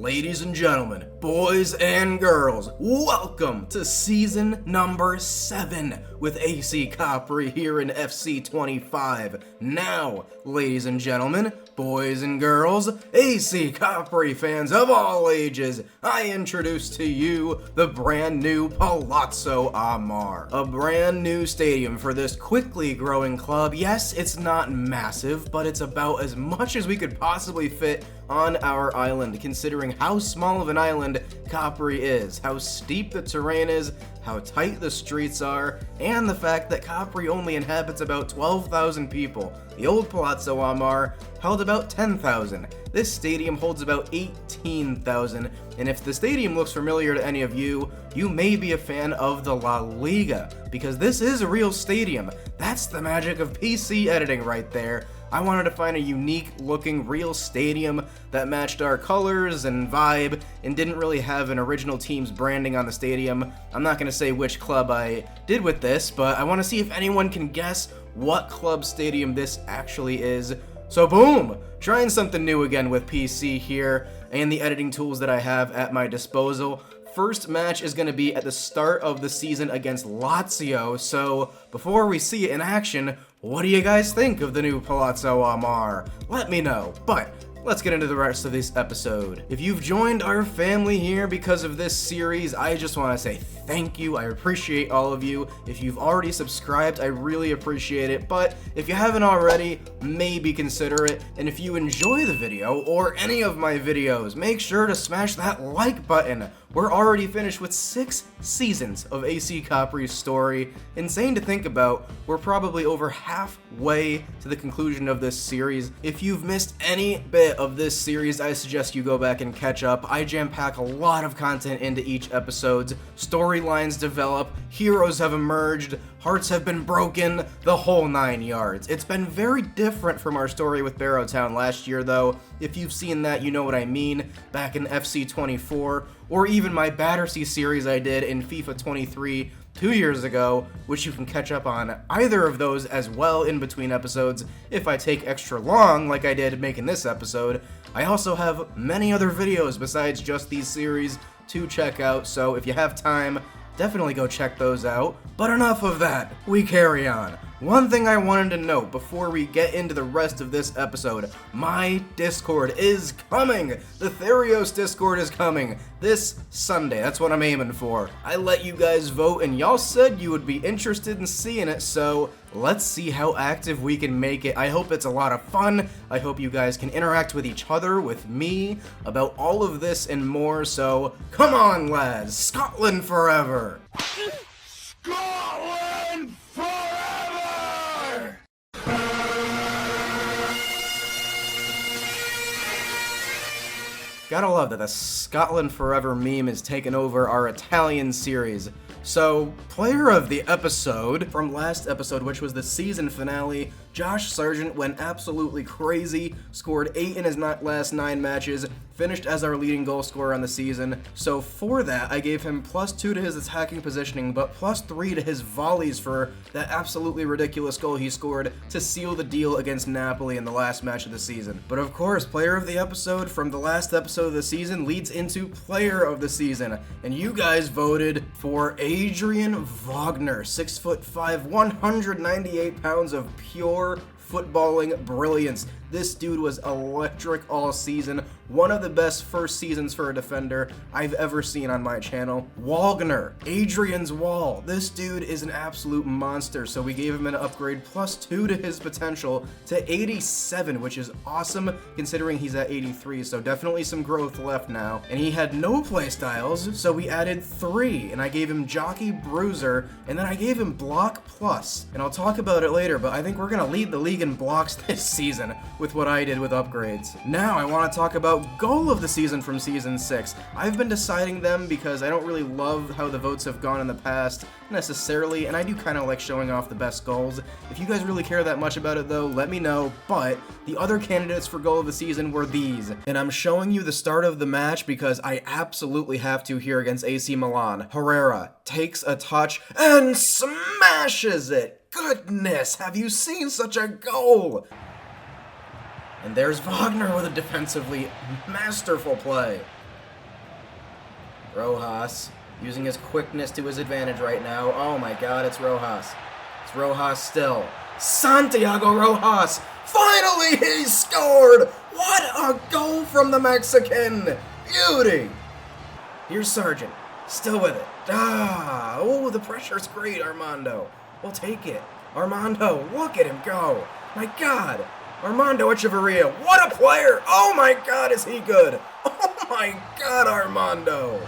Ladies and gentlemen, boys and girls, welcome to season number 7 with AC Capri here in FC 25. Now, ladies and gentlemen, boys and girls, AC Capri fans of all ages, I introduce to you the brand new Palazzo Mare. A brand new stadium for this quickly growing club. Yes, it's not massive, but it's about as much as we could possibly fit on our island, considering how small of an island Capri is, how steep the terrain is, how tight the streets are, and the fact that Capri only inhabits about 12,000 people. The old Palazzo Mare held about 10,000. This stadium holds about 18,000, and if the stadium looks familiar to any of you, you may be a fan of the La Liga, because this is a real stadium. That's the magic of PC editing right there. I wanted to find a unique looking real stadium that matched our colors and vibe and didn't really have an original team's branding on the stadium. I'm not going to say which club I did with this, but I want to see if anyone can guess what club stadium this actually is. So boom! Trying something new again with PC here and the editing tools that I have at my disposal. First match is going to be at the start of the season against Lazio, so before we see it in action, what do you guys think of the new Palazzo Mare? Let me know, but let's get into the rest of this episode. If you've joined our family here because of this series, I just want to say thank you. I appreciate all of you. If you've already subscribed, I really appreciate it, but if you haven't already, maybe consider it. And if you enjoy the video or any of my videos, make sure to smash that like button. We're already finished with 6 seasons of AC Capri's story. Insane to think about, we're probably over halfway to the conclusion of this series. If you've missed any bit of this series, I suggest you go back and catch up. I jam-pack a lot of content into each episode. Storylines develop, heroes have emerged, hearts have been broken, the whole 9 yards. It's been very different from our story with Barrowtown last year though. If you've seen that, you know what I mean, back in FC 24, or even my Battersea series I did in FIFA 23 2 years ago, which you can catch up on either of those as well in between episodes if I take extra long like I did making this episode. I also have many other videos besides just these series to check out, so if you have time, definitely go check those out. But enough of that, we carry on. One thing I wanted to note before we get into the rest of this episode, my Discord is coming! The Therios Discord is coming this Sunday, that's what I'm aiming for. I let you guys vote and y'all said you would be interested in seeing it, so let's see how active we can make it. I hope it's a lot of fun. I hope you guys can interact with each other, with me, about all of this and more, so come on lads, Scotland forever! Scotland forever! Gotta love that the Scotland Forever meme is taking over our Italian series. So, player of the episode, from last episode, which was the season finale, Josh Sargent went absolutely crazy, scored 8 in his last 9 matches, finished as our leading goal scorer on the season. So for that, I gave him +2 to his attacking positioning, but +3 to his volleys for that absolutely ridiculous goal he scored to seal the deal against Napoli in the last match of the season. But of course, player of the episode from the last episode of the season leads into player of the season, and you guys voted for Adrian Wagner, 6'5", 198 pounds of pure footballing brilliance. This dude was electric all season. One of the best first seasons for a defender I've ever seen on my channel. Wagner, Adrian's Wall. This dude is an absolute monster, so we gave him an upgrade +2 to his potential to 87, which is awesome considering he's at 83, so definitely some growth left now. And he had no playstyles, so we added 3, and I gave him Jockey Bruiser, and then I gave him Block Plus. And I'll talk about it later, but I think we're gonna lead the league in blocks this season with what I did with upgrades. Now I want to talk about goal of the season from season 6. I've been deciding them because I don't really love how the votes have gone in the past necessarily, and I do kind of like showing off the best goals. If you guys really care that much about it though, let me know, but the other candidates for goal of the season were these. And I'm showing you the start of the match because I absolutely have to here against AC Milan. Herrera takes a touch and smashes it! Goodness, have you seen such a goal? And there's Wagner with a defensively masterful play. Rojas using his quickness to his advantage right now. Oh my god, it's Rojas. It's Rojas still. Santiago Rojas! Finally he scored! What a goal from the Mexican! Beauty! Here's Sargent. Still with it. Oh, the pressure's great, Armando. We'll take it. Armando, look at him go. My god. Armando Echeverria, what a player! Oh my god, is he good! Oh my god, Armando!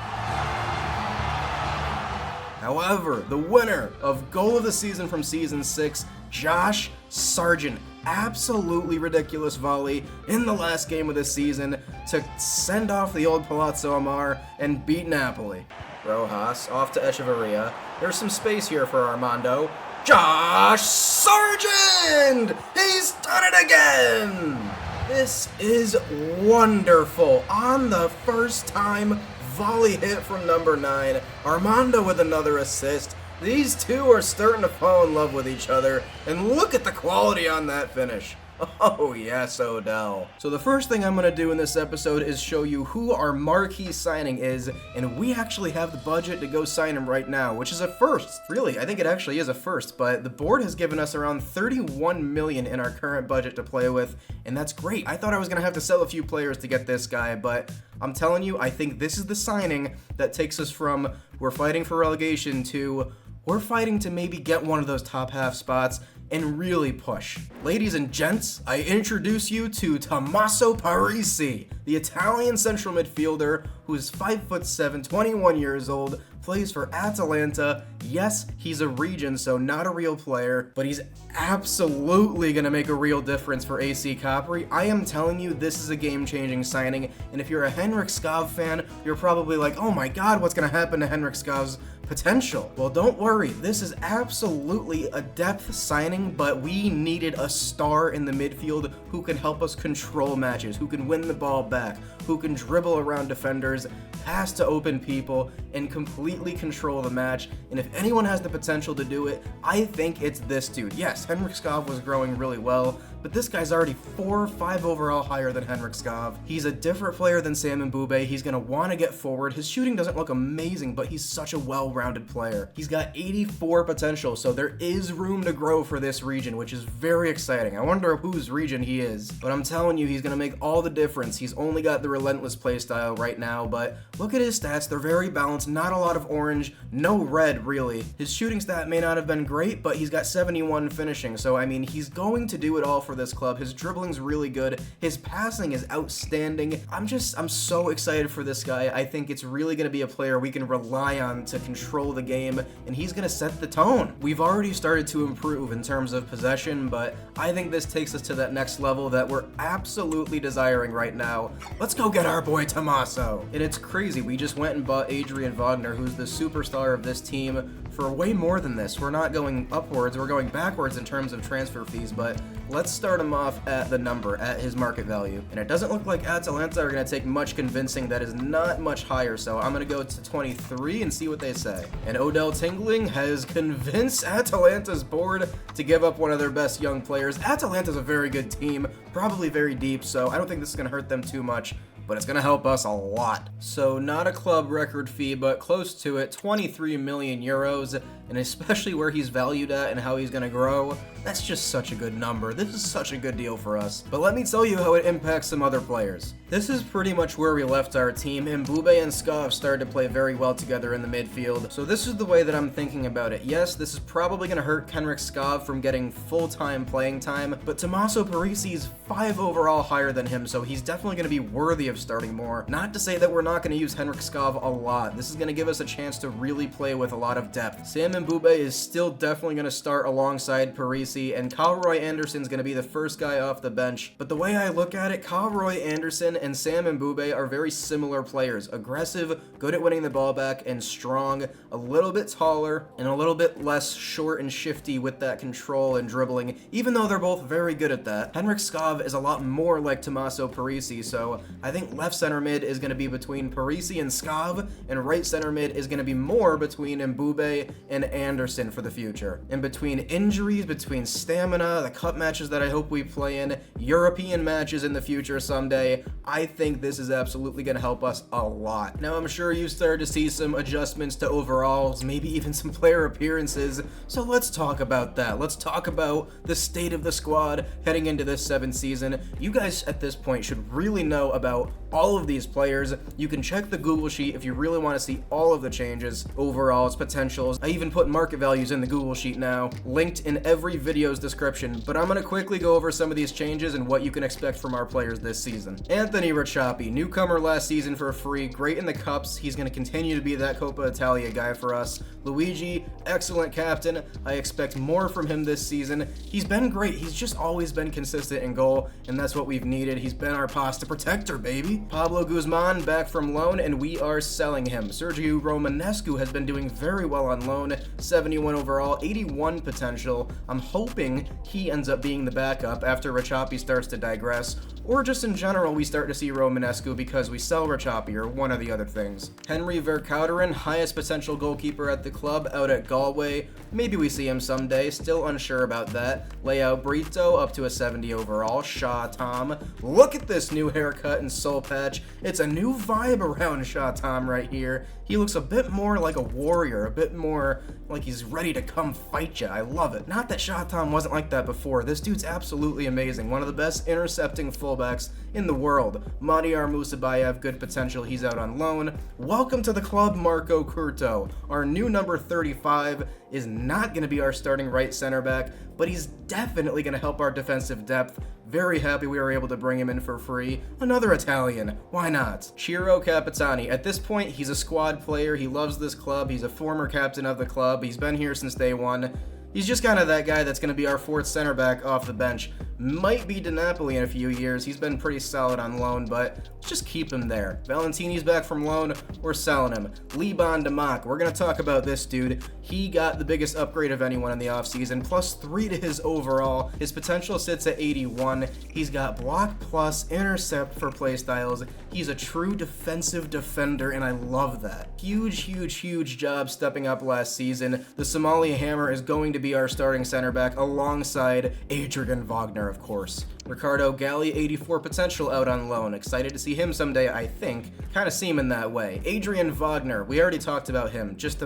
However, the winner of Goal of the Season from Season 6, Josh Sargent. Absolutely ridiculous volley in the last game of the season to send off the old Palazzo Mare and beat Napoli. Rojas off to Echeverria. There's some space here for Armando. Josh Sargent! He's done it again! This is wonderful. On the first time volley hit from number 9. Armando with another assist. These two are starting to fall in love with each other, and look at the quality on that finish. Oh yes, Odell. So the first thing I'm going to do in this episode is show you who our marquee signing is, and we actually have the budget to go sign him right now, which is a first. Really, I think it actually is a first, but the board has given us around 31 million in our current budget to play with, and that's great. I thought I was going to have to sell a few players to get this guy, but I'm telling you, I think this is the signing that takes us from we're fighting for relegation to we're fighting to maybe get one of those top half spots and really push. Ladies and gents, I introduce you to Tommaso Parisi, the Italian central midfielder who is 5'7", 21 years old, plays for Atalanta. Yes, he's a region, so not a real player, but he's absolutely gonna make a real difference for AC Capri. I am telling you, this is a game-changing signing, and if you're a Henrik Skov fan, you're probably like, oh my god, what's gonna happen to Henrik Skov's potential? Well, don't worry, this is absolutely a depth signing, but we needed a star in the midfield who can help us control matches, who can win the ball back, who can dribble around defenders, pass to open people, and completely control the match. And if anyone has the potential to do it, I think it's this dude. Yes, Henrik Skov was growing really well, but this guy's already 4 or 5 overall higher than Henrik Skov. He's a different player than Sam Mbube. He's gonna want to get forward. His shooting doesn't look amazing, but he's such a well-rounded player. He's got 84 potential, so there is room to grow for this region, which is very exciting. I wonder whose region he is, but I'm telling you, he's gonna make all the difference. He's only got the relentless playstyle right now, but look at his stats. They're very balanced. Not a lot of orange, no red, really. His shooting stat may not have been great, but he's got 71 finishing, so I mean, he's going to do it all for this club. His dribbling's really good. His passing is outstanding. I'm so excited for this guy. I think it's really going to be a player we can rely on to control the game, and he's going to set the tone. We've already started to improve in terms of possession, but I think this takes us to that next level that we're absolutely desiring right now. Let's go get our boy Tommaso. And it's crazy. We just went and bought Adrian Wagner, who's the superstar of this team, for way more than this. We're not going upwards, we're going backwards in terms of transfer fees, but let's start him off at the number, at his market value. And it doesn't look like Atalanta are going to take much convincing. That is not much higher, so I'm going to go to 23 and see what they say. And Odell Tingling has convinced Atalanta's board to give up one of their best young players. Atalanta's a very good team, probably very deep, so I don't think this is going to hurt them too much, but it's going to help us a lot. So not a club record fee, but close to it, 23 million euros, and especially where he's valued at and how he's going to grow, that's just such a good number. This is such a good deal for us. But let me tell you how it impacts some other players. This is pretty much where we left our team. Mbube and Skov started to play very well together in the midfield. So this is the way that I'm thinking about it. Yes, this is probably going to hurt Henrik Skov from getting full-time playing time, but Tommaso Parisi's 5 overall higher than him, so he's definitely going to be worthy of starting more. Not to say that we're not going to use Henrik Skov a lot. This is going to give us a chance to really play with a lot of depth. Sam Mbube is still definitely going to start alongside Parisi, and Calroy Anderson's going to be the first guy off the bench. But the way I look at it, Calroy Anderson and Sam Mbube are very similar players. Aggressive, good at winning the ball back, and strong, a little bit taller, and a little bit less short and shifty with that control and dribbling, even though they're both very good at that. Henrik Skov is a lot more like Tommaso Parisi, so I think think left center mid is going to be between Parisi and Skav, and right center mid is going to be more between Mbube and Anderson for the future. And between injuries, between stamina, the cup matches that I hope we play in, European matches in the future someday, I think this is absolutely going to help us a lot. Now, I'm sure you started to see some adjustments to overalls, maybe even some player appearances, so let's talk about that. Let's talk about the state of the squad heading into this 7th season. You guys at this point should really know about all of these players. You can check the Google Sheet if you really want to see all of the changes, overalls, potentials. I even put market values in the Google Sheet now, linked in every video's description, but I'm going to quickly go over some of these changes and what you can expect from our players this season. Anthony Ricciappi, newcomer last season for free, great in the cups. He's going to continue to be that Coppa Italia guy for us. Luigi, excellent captain. I expect more from him this season. He's been great. He's just always been consistent in goal, and that's what we've needed. He's been our pasta protector, baby. Pablo Guzman back from loan, and we are selling him. Sergio Romanescu has been doing very well on loan, 71 overall, 81 potential. I'm hoping he ends up being the backup after Ricciappi starts to digress, or just in general we start to see Romanescu because we sell Ricciappi or one of the other things. Henry Vercauteren, highest potential goalkeeper at the club, out at Galway. Maybe we see him someday, still unsure about that. Leao Brito up to a 70 overall. Shaw Tom, look at this new haircut and soul patch. It's a new vibe around Shaw Tom right here. He looks a bit more like a warrior, a bit more like he's ready to come fight ya. I love it. Not that Shaw Tom wasn't like that before. This dude's absolutely amazing. One of the best intercepting fullbacks in the world. Madiar Musabayev, good potential. He's out on loan. Welcome to the club, Marco Curto. Our new number 35 is not going to be our starting right center back, but he's definitely going to help our defensive depth. Very happy we were able to bring him in for free. Another Italian. Why not? Ciro Capitani. At this point, he's a squad player. He loves this club. He's a former captain of the club. He's been here since day one. He's just kind of that guy that's going to be our 4th center back off the bench. Might be DiNapoli in a few years. He's been pretty solid on loan, but let's just keep him there. Valentini's back from loan. We're selling him. Liban Damak. We're going to talk about this dude. He got the biggest upgrade of anyone in the offseason, +3 to his overall. His potential sits at 81. He's got block plus intercept for playstyles. He's a true defensive defender, and I love that. Huge job stepping up last season. The Somali Hammer is going to be our starting center back alongside Adrian Wagner, of course. Ricardo Galli, 84 potential out on loan. Excited to see him someday, I think. Kind of seeming that way. Adrian Wagner, we already talked about him. Just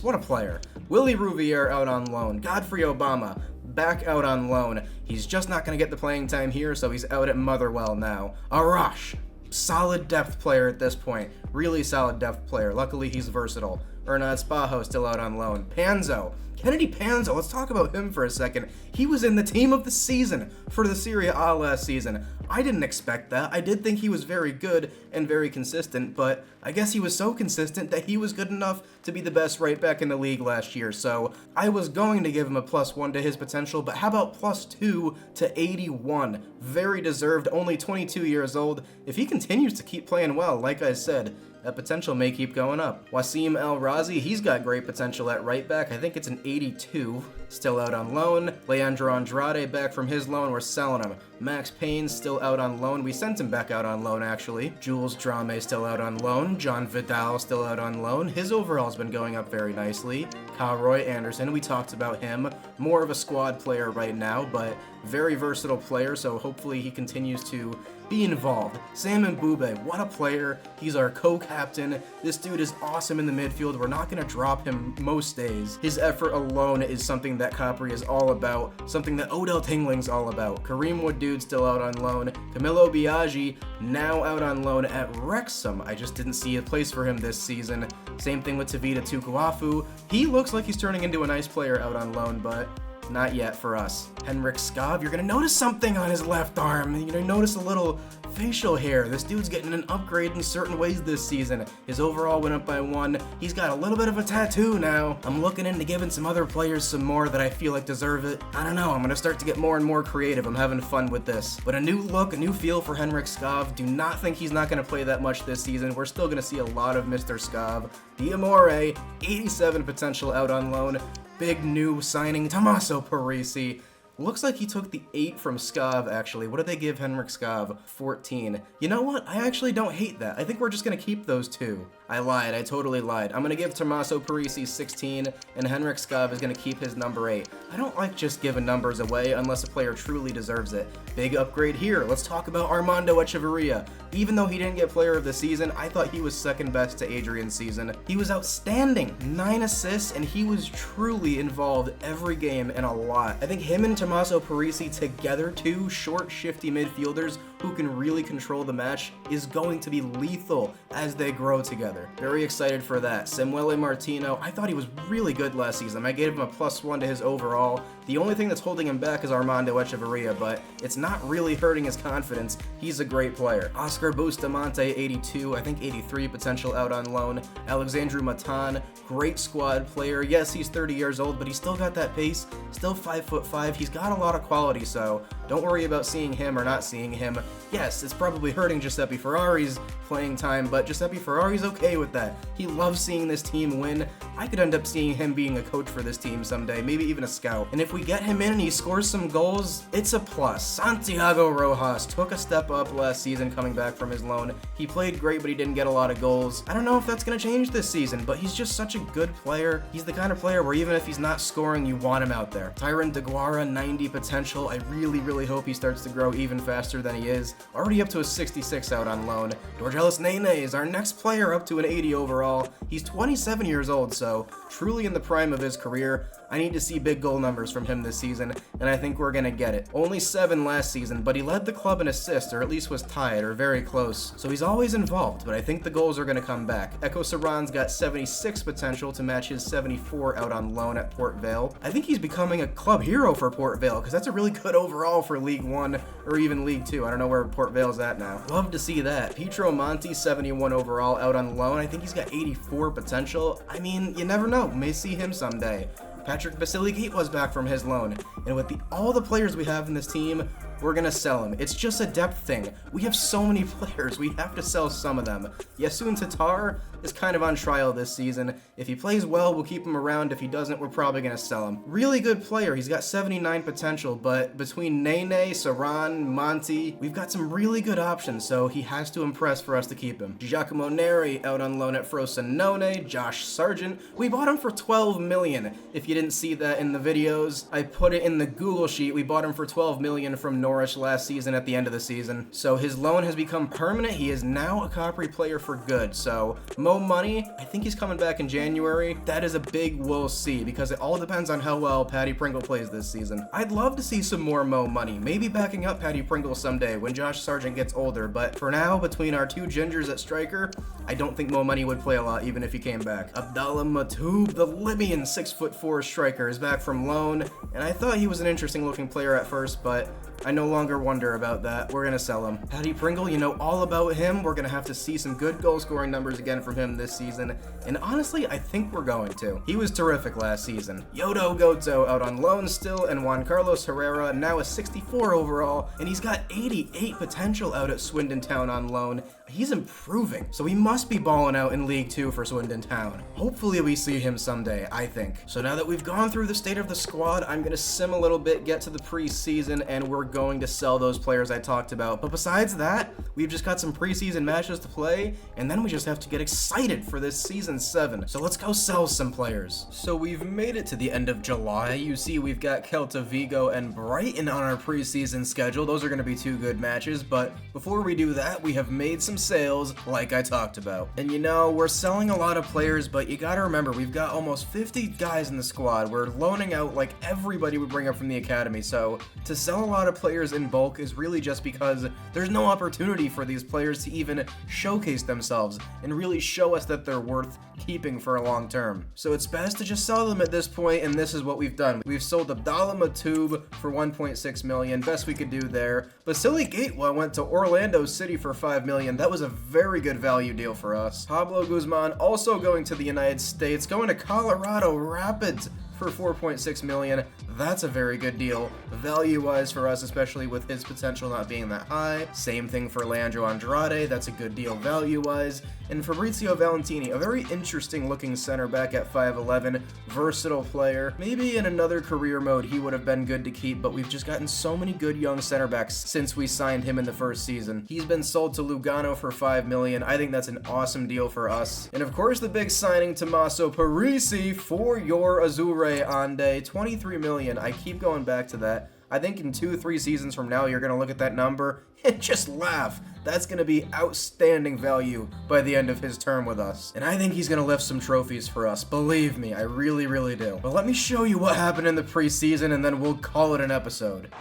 what a player. Willie Rouvier out on loan. Godfrey Obama, back out on loan. He's just not going to get the playing time here, so he's out at Motherwell now. Arash, solid depth player at this point. Really solid depth player. Luckily, he's versatile. Ernad Spajo still out on loan. Panzo. Kennedy Panzo, let's talk about him for a second. He was in the team of the season for the Serie A last season. I didn't expect that. I did think he was very good and very consistent, but I guess he was so consistent that he was good enough to be the best right back in the league last year. So I was going to give him a +1 to his potential, but how about +2 to 81? Very deserved, only 22 years old. If he continues to keep playing well, like I said, that potential may keep going up. Wasim El Razi, he's got great potential at right back. I think it's an 82. Still out on loan. Leandro Andrade back from his loan. We're selling him. Max Payne still out on loan. We sent him back out on loan, actually. Jules Drame still out on loan. John Vidal still out on loan. His overall's been going up very nicely. Roy Anderson, we talked about him. More of a squad player right now, but very versatile player, so hopefully he continues to be involved. Sam Mbube, what a player. He's our co-captain. This dude is awesome in the midfield. We're not going to drop him most days. His effort alone is something that Capri is all about, something that Odell Tingling's all about. Kareem Wooddude still out on loan. Camilo Biaggi now out on loan at Wrexham. I just didn't see a place for him this season. Same thing with Tavita Tukuafu. He looks like he's turning into a nice player out on loan, but not yet for us. Henrik Skav, you're gonna notice something on his left arm. You're gonna notice a little facial hair. This dude's getting an upgrade in certain ways this season. His overall went up by 1. He's got a little bit of a tattoo now. I'm looking into giving some other players some more that I feel like deserve it. I don't know, I'm gonna start to get more and more creative. I'm having fun with this. But a new look, a new feel for Henrik Skav. Do not think he's not gonna play that much this season. We're still gonna see a lot of Mr. Skav. Diamore, 87 potential out on loan. Big new signing, Tommaso Parisi. Looks like he took the 8 from Skav, actually. What did they give Henrik Skav? 14. You know what? I actually don't hate that. I think we're just going to keep those 2. I lied. I totally lied. I'm going to give Tommaso Parisi 16, and Henrik Skav is going to keep his number 8. I don't like just giving numbers away unless a player truly deserves it. Big upgrade here. Let's talk about Armando Echeverria. Even though he didn't get player of the season, I thought he was second best to Adrian's season. He was outstanding. 9 assists, and he was truly involved every game and a lot. I think him and Tommaso Parisi together, 2 short, shifty midfielders who can really control the match, is going to be lethal as they grow together. Very excited for that. Samuele Martino, I thought he was really good last season. I gave him a +1 to his overall. The only thing that's holding him back is Armando Echeverria, but it's not really hurting his confidence. He's a great player. Oscar Bustamante, 82, I think 83 potential out on loan. Alexandru Matan, great squad player. Yes, he's 30 years old, but he's still got that pace, still 5'5". He's got a lot of quality, so don't worry about seeing him or not seeing him. Yes, it's probably hurting Giuseppe Ferrari's playing time, but Giuseppe Ferrari's okay with that. He loves seeing this team win. I could end up seeing him being a coach for this team someday, maybe even a scout. And if we get him in and he scores some goals, it's a plus. Santiago Rojas took a step up last season coming back from his loan. He played great, but he didn't get a lot of goals. I don't know if that's going to change this season, but he's just such a good player. He's the kind of player where even if he's not scoring, you want him out there. Tyron DeGuara, 90 potential. I really hope he starts to grow even faster than he is. Already up to a 66 out on loan. Dorgelis Nene is our next player, up to an 80 overall. He's 27 years old, so truly in the prime of his career. I need to see big goal numbers from him this season, and I think we're gonna get it. Only 7 last season, but he led the club in assists, or at least was tied, or very close. So he's always involved, but I think the goals are gonna come back. Echo Saran's got 76 potential to match his 74 out on loan at Port Vale. I think he's becoming a club hero for Port Vale, because that's a really good overall for League 1, or even League 2. I don't know where Port Vale's at now. Love to see that. Pietro Monti, 71 overall out on loan. I think he's got 84 potential. I mean, you never know. May see him someday. Patrick Basiligate was back from his loan, and with all the players we have in this team, we're gonna sell him. It's just a depth thing. We have so many players, we have to sell some of them. Yasun Tatar is kind of on trial this season. If he plays well, we'll keep him around. If he doesn't, we're probably gonna sell him. Really good player. He's got 79 potential, but between Nene, Saran, Monti, we've got some really good options, so he has to impress for us to keep him. Giacomo Neri out on loan at Frosinone. Josh Sargent, we bought him for 12 million. If you didn't see that in the videos, I put it in the Google sheet. We bought him for 12 million from Norwich last season at the end of the season. So his loan has become permanent. He is now a Capri player for good. So Mo Money, I think he's coming back in January. That is a big we'll see, because it all depends on how well Paddy Pringle plays this season. I'd love to see some more Mo Money, maybe backing up Paddy Pringle someday when Josh Sargent gets older, but for now, between our 2 gingers at striker, I don't think Mo Money would play a lot even if he came back. Abdallah Matoub, the Libyan 6'4" striker, is back from loan, and I thought he was an interesting looking player at first, but I no longer wonder about that. We're gonna sell him. Paddy Pringle, you know all about him. We're gonna have to see some good goal scoring numbers again from him this season, and honestly, I think we're going to. He was terrific last season. Yodo Goto out on loan still, and Juan Carlos Herrera now a 64 overall, and he's got 88 potential out at Swindon Town on loan. He's improving, so he must be balling out in League 2 for Swindon Town. Hopefully we see him someday, I think. So now that we've gone through the state of the squad, I'm gonna sim a little bit, get to the preseason, and we're going to sell those players I talked about. But besides that, we've just got some preseason matches to play, and then we just have to get excited for this season 7. So let's go sell some players. So we've made it to the end of July. You see we've got Celta Vigo and Brighton on our preseason schedule. Those are gonna be 2 good matches, but before we do that, we have made some sales like I talked about. And you know, we're selling a lot of players, but you gotta remember, we've got almost 50 guys in the squad. We're loaning out like everybody we bring up from the academy, so to sell a lot of players in bulk is really just because there's no opportunity for these players to even showcase themselves and really show us that they're worth keeping for a long term. So it's best to just sell them at this point, and this is what we've done. We've sold Abdallah Matoub for 1.6 million, best we could do there. Vasily Gateway went to Orlando City for 5 million. That was a very good value deal for us. Pablo Guzman also going to the United States, going to Colorado Rapids for $4.6 million. That's a very good deal, value-wise for us, especially with his potential not being that high. Same thing for Leandro Andrade, that's a good deal value-wise. And Fabrizio Valentini, a very interesting-looking center back at 5'11", versatile player. Maybe in another career mode he would have been good to keep, but we've just gotten so many good young center backs since we signed him in the first season. He's been sold to Lugano for $5 million. I think that's an awesome deal for us. And of course, the big signing, Tommaso Parisi for your Azzurre Ande, $23 million. I keep going back to that. I think in 2-3 seasons from now, you're going to look at that number and just laugh. That's going to be outstanding value by the end of his term with us. And I think he's going to lift some trophies for us. Believe me, I really, really do. But let me show you what happened in the preseason, and then we'll call it an episode.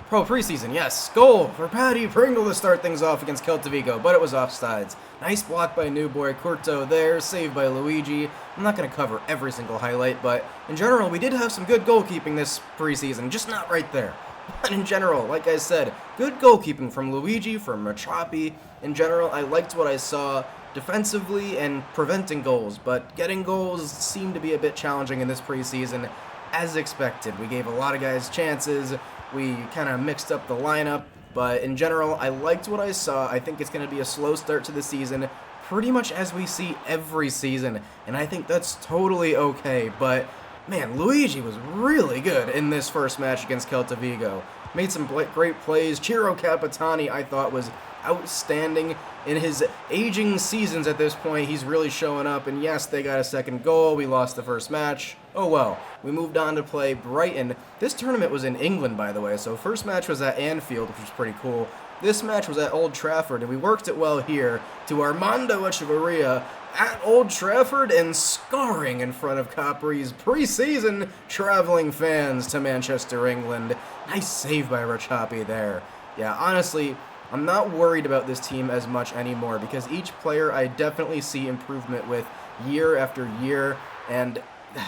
Preseason, yes. Goal for Paddy Pringle to start things off against Celta Vigo, but it was offsides. Nice block by new boy Curto there, saved by Luigi. I'm not going to cover every single highlight, but in general, we did have some good goalkeeping this preseason, just not right there. But in general, like I said, good goalkeeping from Luigi, from Machapi. In general, I liked what I saw defensively and preventing goals, but getting goals seemed to be a bit challenging in this preseason, as expected. We gave a lot of guys chances. We kind of mixed up the lineup, but in general, I liked what I saw. I think it's going to be a slow start to the season, pretty much as we see every season, and I think that's totally okay, but man, Luigi was really good in this first match against Celta Vigo. Made some great plays. Ciro Capitani, I thought, was outstanding. In his aging seasons at this point, he's really showing up, and yes, they got a second goal. We lost the first match. Oh well. We moved on to play Brighton. This tournament was in England, by the way, so first match was at Anfield, which was pretty cool. This match was at Old Trafford, and we worked it well here to Armando Echeverria at Old Trafford and scarring in front of Capri's preseason traveling fans to Manchester, England. Nice save by Rachapi there. Yeah, honestly, I'm not worried about this team as much anymore because each player I definitely see improvement with year after year, and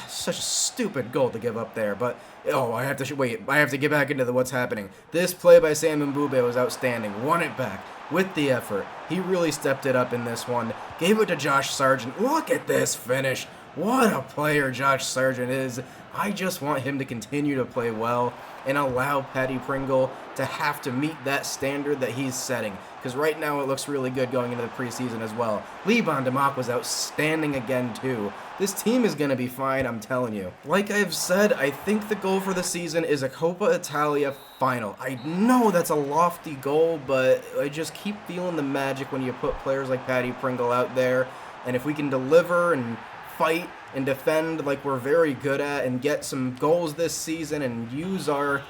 such a stupid goal to give up there, but oh, I have to get back into what's happening. This play by Sam Mbube was outstanding. Won it back with the effort. He really stepped it up in this one. Gave it to Josh Sargent. Look at this finish. What a player Josh Sargent is. I just want him to continue to play well and allow Paddy Pringle to have to meet that standard that he's setting. Because right now it looks really good going into the preseason as well. Liban Demak was outstanding again too. This team is going to be fine, I'm telling you. Like I've said, I think the goal for the season is a Coppa Italia final. I know that's a lofty goal, but I just keep feeling the magic when you put players like Paddy Pringle out there. And if we can deliver and fight and defend like we're very good at and get some goals this season and use our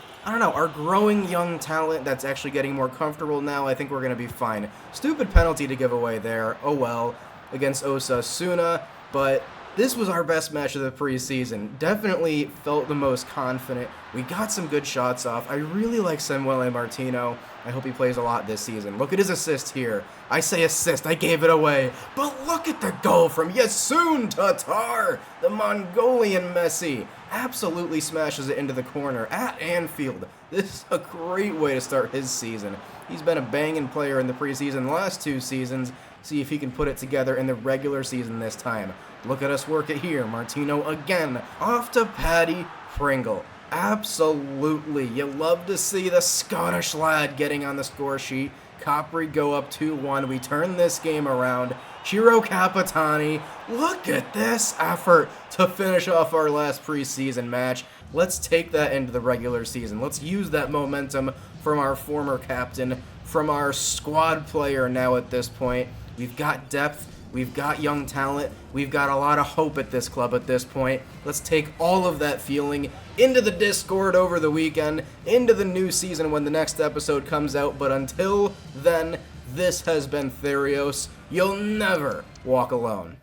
growing young talent that's actually getting more comfortable now, I think we're going to be fine. Stupid penalty to give away there, oh well, against Osasuna, but this was our best match of the preseason. Definitely felt the most confident. We got some good shots off. I really like Samuele Martino. I hope he plays a lot this season. Look at his assist here. I say assist, I gave it away. But look at the goal from Yasun Tatar, the Mongolian Messi. Absolutely smashes it into the corner at Anfield. This is a great way to start his season. He's been a banging player in the preseason the last 2 seasons. See if he can put it together in the regular season this time. Look at us work it here. Martino again. Off to Paddy Pringle. Absolutely. You love to see the Scottish lad getting on the score sheet. Capri go up 2-1. We turn this game around. Ciro Capitani. Look at this effort to finish off our last preseason match. Let's take that into the regular season. Let's use that momentum from our former captain, from our squad player now at this point. We've got depth. We've got young talent. We've got a lot of hope at this club at this point. Let's take all of that feeling into the Discord over the weekend, into the new season when the next episode comes out. But until then, this has been Therios. You'll never walk alone.